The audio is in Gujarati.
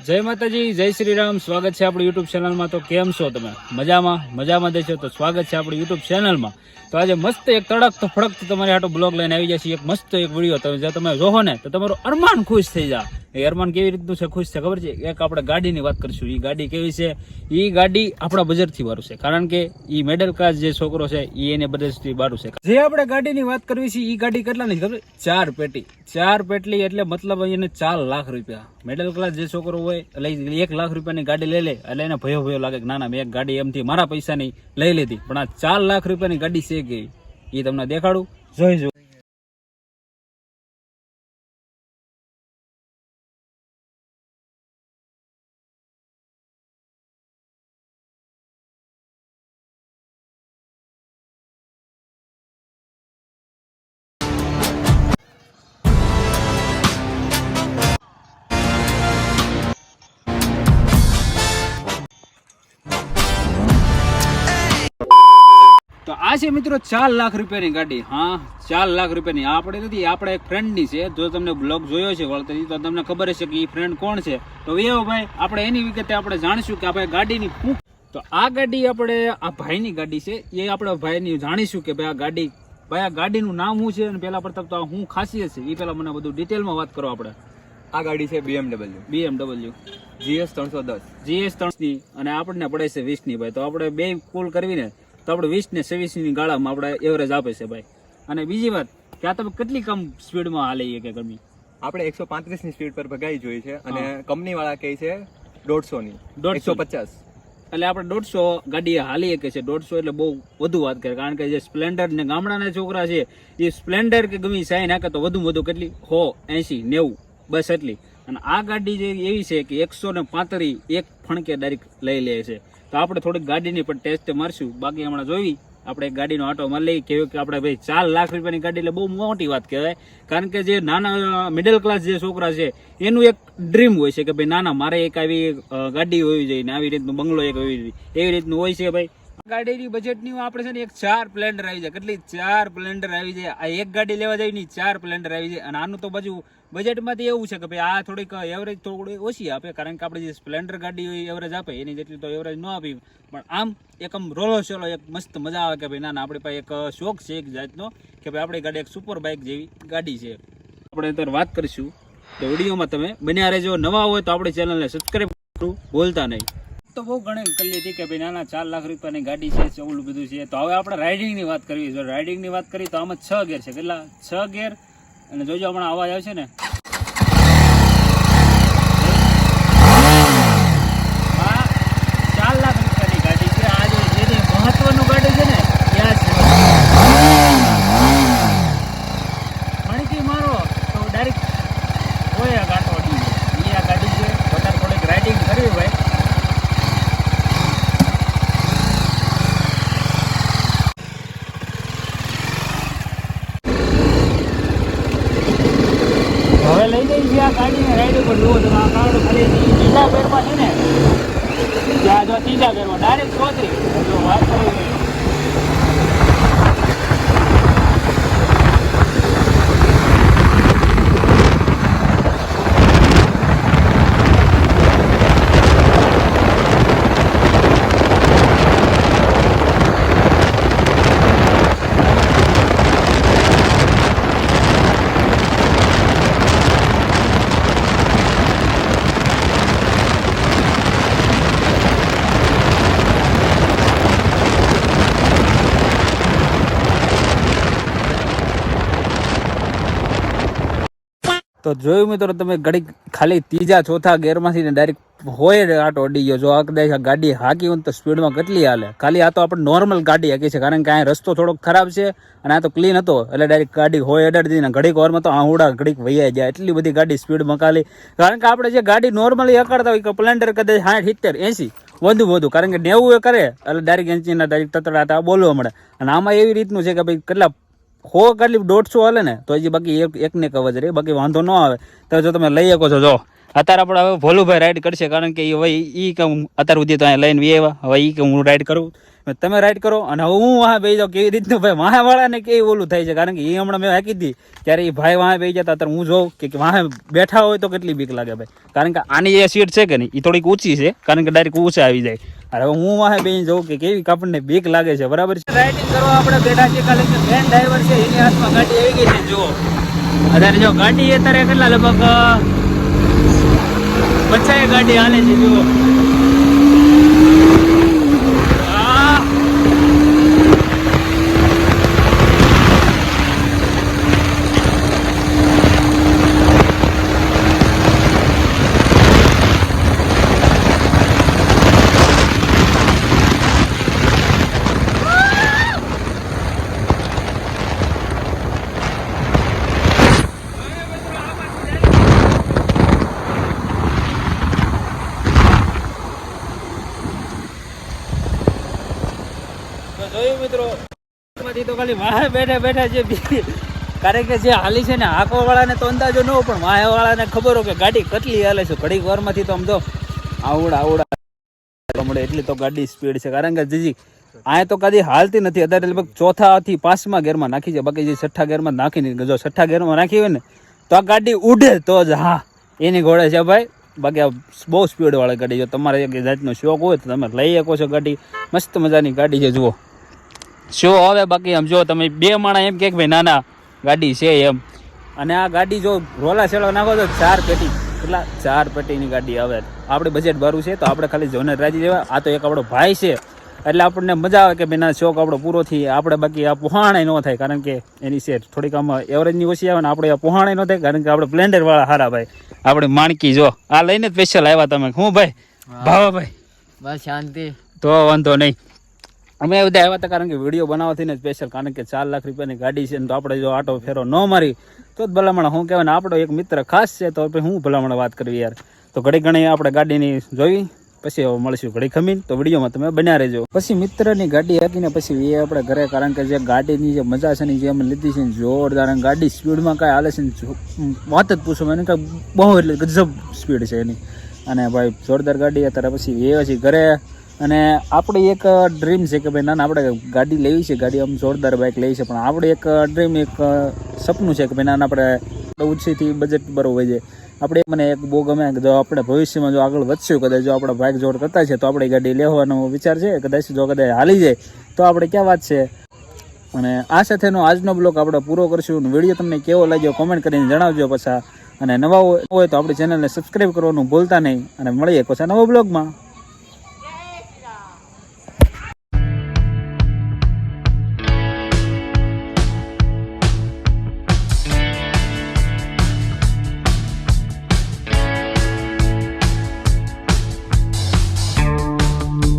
જય માતાજી, જય શ્રી રામ. સ્વાગત છે આપણી યુટ્યુબ ચેનલમાં. તો કેમ છો તમે? મજામાં દેશો તો સ્વાગત છે આપણી યુટ્યુબ ચેનલમાં. તો આજે મસ્ત એક તડકતો ફડકતો તમારી હાટો બ્લોગ લઈને આવી જશે. એક મસ્ત એક વિડીયો જો તમે જોહો ને તો તમારું અરમાન ખુશ થઈ જાય. એ અરમાન કેવી રીતનું છે, ખુશ છે ખબર છે? એક આપણે ગાડીની વાત કરીશું. એ ગાડી કેવી છે? એ ગાડી આપણા બજેટથી વાળું છે, કારણ કે એ મિડલ ક્લાસ જે છોકરો છે એ એને બજેટથી વાળું છે. જે આપણે ગાડીની વાત કરવી છે એ ગાડી કેટલાની ખબર? 4 પેટી. 4 પેટલી એટલે મતલબ એને 4 લાખ રૂપિયા. મિડલ ક્લાસ જે છોકરો હોય એટલે 1 લાખ રૂપિયાની ગાડી લઈ લે એટલે એને ભયો લાગે કે ના મેં એક ગાડી એમથી મારા પૈસાની લઈ લીધી, પણ આ 4 લાખ રૂપિયાની ગાડી છે કે એ તમને દેખાડું, જોઈજો. તો આ છે મિત્રો 4 લાખ રૂપિયાની ગાડી. હા, 4 લાખ રૂપિયાની. આપણે નથી, આપણા એક ફ્રેન્ડની છે. જો તમને બ્લોગ જોયો છે વળતરી તો તમને ખબર હશે કે એ ફ્રેન્ડ કોણ છે. તો એવો ભાઈ આપણે એની વિગતે આપણે જાણીશું કે આપણે ગાડીની તો આ ગાડી આપણે આ ભાઈની ગાડી છે. એ આપણા ભાઈની જાણીશું કે ભાઈ આ ગાડીનું નામ શું છે અને પેલા પ્રથમ તો શું ખાસિયત છે એ પેલા મને બધું ડિટેલમાં વાત કરો. આપણે આ ગાડી છે BMW GS 310 ની અને આપણને પડે છે 20 ની ભાઈ. તો આપણે બે કુલ કરવીને તો આપણે 20 ને 26 ની ગાળામાં આપણે એવરેજ આપે છે ભાઈ. અને બીજી વાત કે આ તમે કેટલી કમ સ્પીડમાં હાલે કે ગમી? આપણે 135 ની સ્પીડ પર ભગાઈ જોઈ છે અને કંપની વાળા કહે છે 150 ની 150. એટલે આપણે 150 ગાડી હાલી કે છે. 150 એટલે બહુ વધુ વાત કરે, કારણ કે જે સ્પ્લેન્ડર ને ગામડાના છોકરા છે એ સ્પ્લેન્ડર કે ગમે સાઈ નાખે તો વધુ કેટલી 100 80 90 બસ એટલી. અને આ ગાડી જે એવી છે કે 135 એક ફણકે ડાયરેક્ટ લઈ લે છે. તો આપણે થોડીક ગાડીની પણ ટેસ્ટ મારશું. બાકી હમણાં જોઈ આપણે ગાડીનો આટો મારી લઈ કે આપણે ભાઈ 4 લાખ રૂપિયાની ગાડી એટલે બહુ મોટી વાત કહેવાય. કારણ કે જે નાના મિડલ ક્લાસ જે છોકરા છે એનું એક ડ્રીમ હોય છે કે ભાઈ નાના મારે એક આવી ગાડી હોવી જોઈએ ને આવી રીતનું બંગલો એક હોવી જોઈએ, એવી રીતનું હોય છે ભાઈ. ગાડીની બજેટની આપણે છે ને એક 4 સ્પ્લેન્ડર આવી જાય. કેટલી 4 સ્પ્લેન્ડર આવી જાય? આ એક ગાડી લેવા જાય ની 4 સ્પ્લેન્ડર આવી જાય. અને આનું તો બાજુ બજેટમાંથી એવું છે કે ભાઈ આ થોડીક એવરેજ થોડી ઓછી આપે, કારણ કે આપણે જે સ્પ્લેન્ડર ગાડી હોય એવરેજ આપે એની જેટલી તો એવરેજ ન આપી. પણ આમ એક રોલો ચલો એક મસ્ત મજા આવે કે ભાઈ ના આપણી પાસે એક શોખ છે એક જાતનો કે ભાઈ આપણી ગાડી એક સુપર બાઇક જેવી ગાડી છે. આપણે અત્યારે વાત કરીશું તો વિડીયોમાં તમે બન્યા રહેજો. નવા હોય તો આપણી ચેનલને સબસ્ક્રાઈબ કરવું ભૂલતા નહીં. તો બહુ ઘણી કરી લીધી કે ભાઈ નાના 4 લાખ રૂપિયાની ગાડી છે, ઓલું બધું છે. તો હવે આપણે રાઇડિંગની વાત કરવી. જો રાઇડિંગની વાત કરી તો આમાં 6 ગેર છે. કેટલા? 6 ગેર. અને જોજો હમણાં અવાજ આવશે ને, આ 4 લાખ રૂપિયાની ગાડી છે. આ જેની મહત્વનું ગાડી છે ને ત્યાં છે મણકી મારો તો ડાયરેક્ટ હોય ગાંઠો અડી જાય. આ ગાડી છે. વધારે થોડીક રાઇડિંગ કરવી ભાઈ. હવે લઈ જઈ છે આ ગાડીને રાઈડ ઉપર. જુઓ તમે આ કાર્ડ ખાલી ત્રીજા પેરમાં છે ને, ત્યાં જો ત્રીજા પેરમાં ડાયરેક્ટ 34 જો વાત કરી. તો જોયું મિત્રો તમે ઘડી ખાલી ત્રીજા ચોથા ગેરમાંથી ને ડાયરેક્ટ હોય આટો અડી ગયો. જો આ કદાચ ગાડી હાકી હોય તો સ્પીડમાં કેટલી હાલે. ખાલી આ તો આપણે નોર્મલ ગાડી હાકી છે, કારણ કે આ રસ્તો થોડોક ખરાબ છે અને આ તો ક્લીન હતો એટલે ડાયરેક્ટ ગાડી હોય અડાડી દીધી ને ઘડીક વારમાં તો આહુડા ઘડીક વૈયા જાય. એટલી બધી ગાડી સ્પીડમાં ખાલી, કારણ કે આપણે જે ગાડી નોર્મલી અકાડતા હોય કે સ્પ્લેન્ડર કદાચ 60 70 80 વધુ, કારણ કે 90 એ કરે એટલે ડાયરેક્ટ 80 ના ડાયરેક્ટ તતડાતા બોલવા મળે. અને આમાં એવી રીતનું છે કે ભાઈ કેટલા 100 કેટલી 150 હાલે ને તો હજી બાકી એકને કવચ રહે, બાકી વાંધો ન આવે. તો જો તમે લઈ શકો છો. જો અત્યારે આપણે હવે ભોલુભાઈ રાઈડ કરશે, કારણ કે એ કે હું અત્યાર સુધી તો અહીંયા લઈને આવ્યા. હવે કે હું રાઈડ કરું તમે રાઈડ કરો અને હવે હું વાહ બેસી જાઉં કેવી રીતનું ભાઈ વાહવાળાને કેવી ઓલું થાય છે, કારણ કે એ હમણાં મેં હાકી હતી ત્યારે એ ભાઈ વાહ બેસી જતા ત્યારે હું જોઉં કે વાહ બેઠા હોય તો કેટલી બીક લાગે ભાઈ, કારણ કે આની જે સીટ છે કે નહીં એ થોડીક ઊંચી છે, કારણ કે ડાયરેક્ટ ઊંચા આવી જાય. અરે હું વાહ બેસી જોઉં કે કેવી આપણને બીક લાગે છે. બરાબર છે. રાઇડિંગ કરવા આપણે બેઠા છીએ, ખાલી કે મેન ડ્રાઈવર છે એની હાથમાં ગાડી આવી ગઈ છે. જુઓ અત્યારે જો ગાડી અત્યારે કેટલા લગભગ 50 ગાડી હાલે છે. જુઓ જોયું મિત્રો, માંથી તો ખાલી વાહે બેઠા બેઠા જે કારણ કે જે હાલી છે ને હાંકવા વાળાને તો અંદાજો ન હોય, પણ વાહે વાળાને ખબર હોય કે ગાડી કેટલી હાલે છે. ઘડીક વારમાંથી તો આમ તો આવડા મળે એટલી તો ગાડી સ્પીડ છે, કારણ કે જીજી આ તો કદી હાલતી નથી. અત્યારે લગભગ 4થા થી 5મા ગેરમાં નાખી છે, બાકી જે 6ઠ્ઠા ગેરમાં નાખી નહીં. જો 6ઠ્ઠા ગેરમાં નાખી હોય ને તો આ ગાડી ઉડે તો જ હા એની ઘોડે છે ભાઈ, બાકી આ બહુ સ્પીડ વાળી ગાડી. જો તમારે એક જાતનો શોખ હોય તો તમે લઈ શકો છો ગાડી, મસ્ત મજાની ગાડી છે. જુઓ શો હવે બાકી આમ જો તમે 2 માણા એમ કે ભાઈ ના ના ગાડી છે એમ. અને આ ગાડી જો રોલા છેડો નાખો તો 4 પેટી, એટલા 4 પેટીની ગાડી આવે. આપણે બજેટ બારું છે તો આપણે ખાલી જોને રાજી જવા. આ તો એક આપણો ભાઈ છે એટલે આપણને મજા આવે કે ભાઈ ના શોખ આપણો પૂરો થઈ. આપણે બાકી આ પોહાણાય ન થાય, કારણ કે એની છે થોડીક આમાં એવરેજની ઓછી આવે ને આપણે આ પોહાણાય ન થાય, કારણ કે આપણે સ્પ્લેન્ડર વાળા હારા ભાઈ. આપણે માણકી જો આ લઈને સ્પેશિયલ આવ્યા તમે. હું ભાઈ ભાવાભાઈ બસ શાંતિ, તો વાંધો નહીં. અમે બધા આવ્યા હતા કારણ કે વિડીયો બનાવવાથી ને સ્પેશિયલ, કારણ કે 4 લાખ રૂપિયાની ગાડી છે ને તો આપણે જો આટો ફેરો ન મારી તો જ ભલામણ. હું કહેવાય ને આપણો એક મિત્ર ખાસ છે તો હું ભલામણ વાત કરવી યાર. તો ઘડી ઘણી આપણે ગાડીની જોઈ પછી મળશું ઘડી ખમીને, તો વિડીયોમાં તમે બન્યા રહેજો. પછી મિત્રની ગાડી હાકીને પછી એ આપણે ઘરે, કારણ કે જે ગાડીની જે મજા છે ને જે અમે લીધી છે જોરદાર. ગાડી સ્પીડમાં કાંઈ હાલે છે ને વાત જ પૂછો, એને કાંઈ બહુ એટલે ગજબ સ્પીડ છે એની. અને ભાઈ જોરદાર ગાડી. અત્યારે પછી એ પછી ઘરે, અને આપણી એક ડ્રીમ છે કે ભાઈ ના આપણે ગાડી લેવી છે, ગાડી આમ જોરદાર બાઇક લેવી છે, પણ આપણે એક ડ્રીમ એક સપનું છે કે ભાઈ ના આપણે ઓછીથી બજેટ બરોબર છે. આપણે મને એક બહુ ગમે કે જો આપણે ભવિષ્યમાં જો આગળ વધશું, કદાચ જો આપણા બાઇક જોડ કરતા છે તો આપણે ગાડી લેવાનો વિચાર છે. કદાચ જો કદાચ હાલી જાય તો આપણે ક્યાં વાત છે. અને આ સાથેનો આજનો બ્લોગ આપણે પૂરો કરશું. વિડીયો તમને કેવો લાગ્યો કોમેન્ટ કરીને જણાવજો પાછા. અને નવા હોય તો આપણી ચેનલને સબસ્ક્રાઈબ કરવાનું ભૂલતા નહીં. અને મળીએ પાછા નવા બ્લોગમાં.